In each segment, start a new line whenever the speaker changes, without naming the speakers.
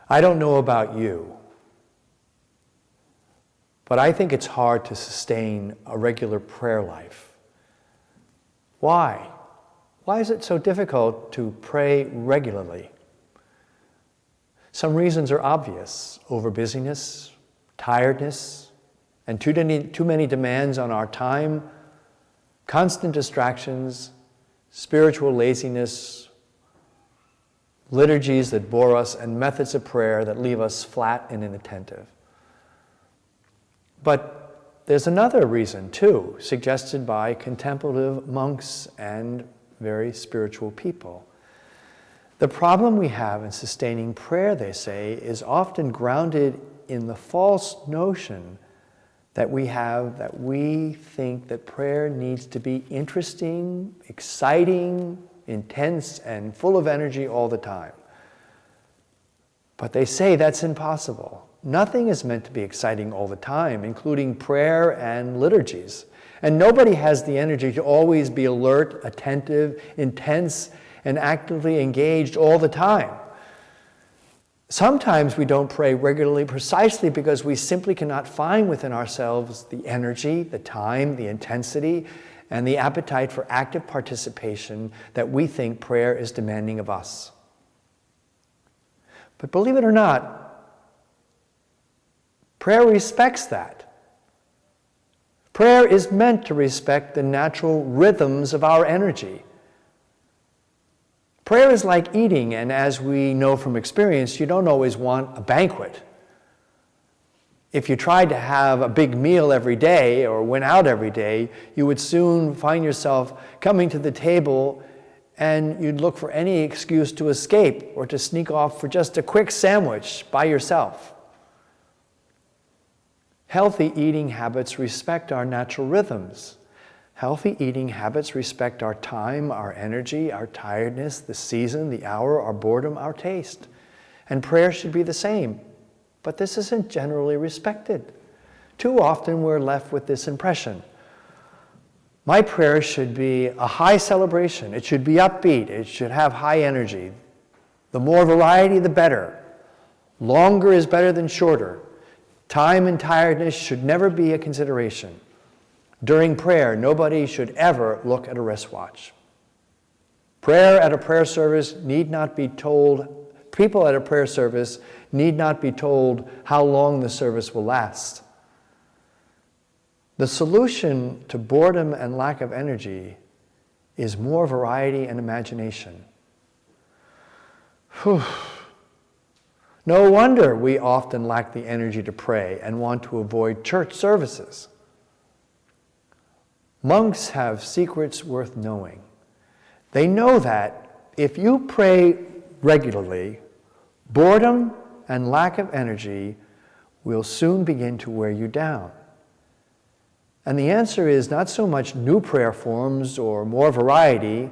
I don't know about you, but I think it's hard to sustain a regular prayer life. Why? Why is it so difficult to pray regularly? Some reasons are obvious: overbusyness, tiredness, and too many demands on our time, constant distractions, spiritual laziness, liturgies that bore us, and methods of prayer that leave us flat and inattentive. But there's another reason, too, suggested by contemplative monks and very spiritual people. The problem we have in sustaining prayer, they say, is often grounded in the false notion that we think that prayer needs to be interesting, exciting, intense, and full of energy all the time. But they say that's impossible. Nothing is meant to be exciting all the time, including prayer and liturgies. And nobody has the energy to always be alert, attentive, intense, and actively engaged all the time. Sometimes we don't pray regularly precisely because we simply cannot find within ourselves the energy, the time, the intensity, and the appetite for active participation that we think prayer is demanding of us. But believe it or not, prayer respects that. Prayer is meant to respect the natural rhythms of our energy. Prayer is like eating, and as we know from experience, you don't always want a banquet. If you tried to have a big meal every day or went out every day, you would soon find yourself coming to the table and you'd look for any excuse to escape or to sneak off for just a quick sandwich by yourself. Healthy eating habits respect our natural rhythms. Healthy eating habits respect our time, our energy, our tiredness, the season, the hour, our boredom, our taste. And prayer should be the same. But this isn't generally respected. Too often we're left with this impression. My prayer should be a high celebration. It should be upbeat. It should have high energy. The more variety, the better. Longer is better than shorter. Time and tiredness should never be a consideration. During prayer, nobody should ever look at a wristwatch. Prayer at a prayer service need not be told, people at a prayer service need not be told how long the service will last. The solution to boredom and lack of energy is more variety and imagination. Whew. No wonder we often lack the energy to pray and want to avoid church services. Monks have secrets worth knowing. They know that if you pray regularly, boredom and lack of energy will soon begin to wear you down. And the answer is not so much new prayer forms or more variety,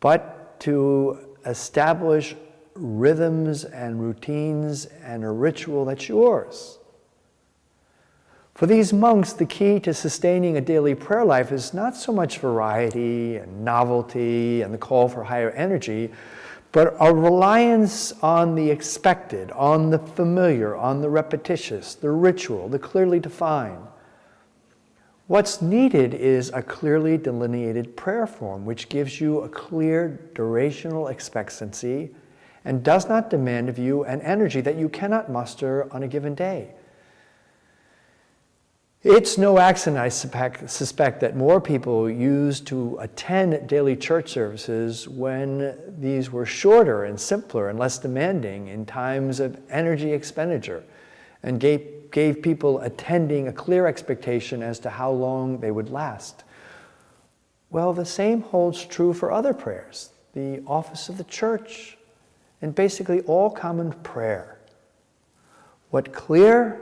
but to establish rhythms and routines and a ritual that's yours. For these monks, the key to sustaining a daily prayer life is not so much variety and novelty and the call for higher energy, but a reliance on the expected, on the familiar, on the repetitious, the ritual, the clearly defined. What's needed is a clearly delineated prayer form, which gives you a clear durational expectancy and does not demand of you an energy that you cannot muster on a given day. It's no accident, I suspect, that more people used to attend daily church services when these were shorter and simpler and less demanding in times of energy expenditure, and gave people attending a clear expectation as to how long they would last. Well, the same holds true for other prayers, the office of the church, and basically all common prayer. What clear,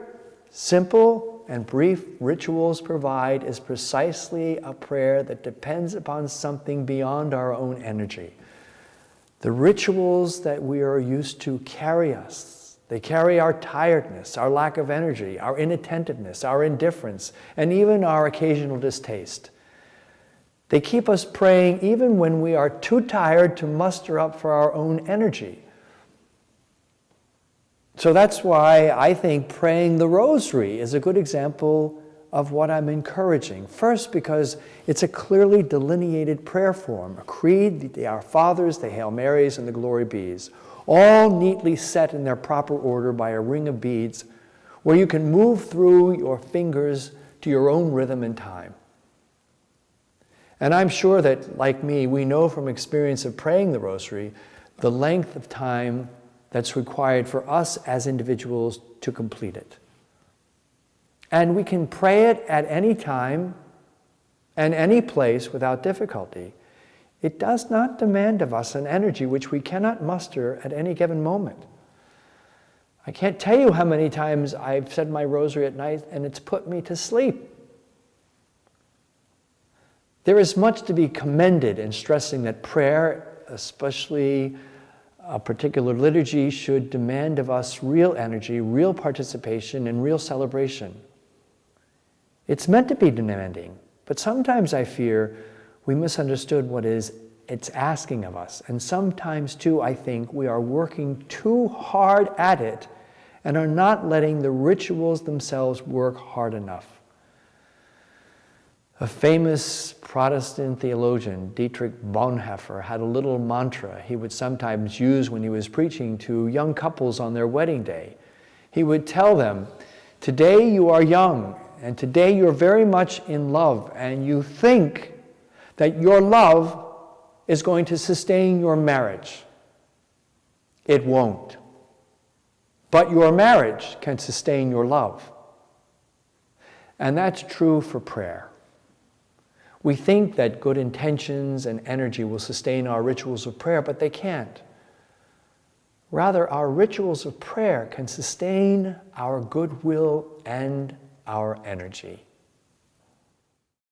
simple, and brief rituals provide is precisely a prayer that depends upon something beyond our own energy. The rituals that we are used to carry us. They carry our tiredness, our lack of energy, our inattentiveness, our indifference, and even our occasional distaste. They keep us praying even when we are too tired to muster up for our own energy. So that's why I think praying the rosary is a good example of what I'm encouraging. First, because it's a clearly delineated prayer form, a creed, the Our Fathers, the Hail Marys, and the Glory Bees, all neatly set in their proper order by a ring of beads where you can move through your fingers to your own rhythm and time. And I'm sure that, like me, we know from experience of praying the rosary the length of time that's required for us as individuals to complete it. And we can pray it at any time and any place without difficulty. It does not demand of us an energy which we cannot muster at any given moment. I can't tell you how many times I've said my rosary at night and it's put me to sleep. There is much to be commended in stressing that prayer, especially a particular liturgy, should demand of us real energy, real participation, and real celebration. It's meant to be demanding, but sometimes I fear we misunderstood what it's asking of us. And sometimes too, I think we are working too hard at it and are not letting the rituals themselves work hard enough. A famous Protestant theologian, Dietrich Bonhoeffer, had a little mantra he would sometimes use when he was preaching to young couples on their wedding day. He would tell them, "Today you are young, and today you're very much in love, and you think that your love is going to sustain your marriage. It won't. But your marriage can sustain your love." And that's true for prayer. We think that good intentions and energy will sustain our rituals of prayer, but they can't. Rather, our rituals of prayer can sustain our goodwill and our energy.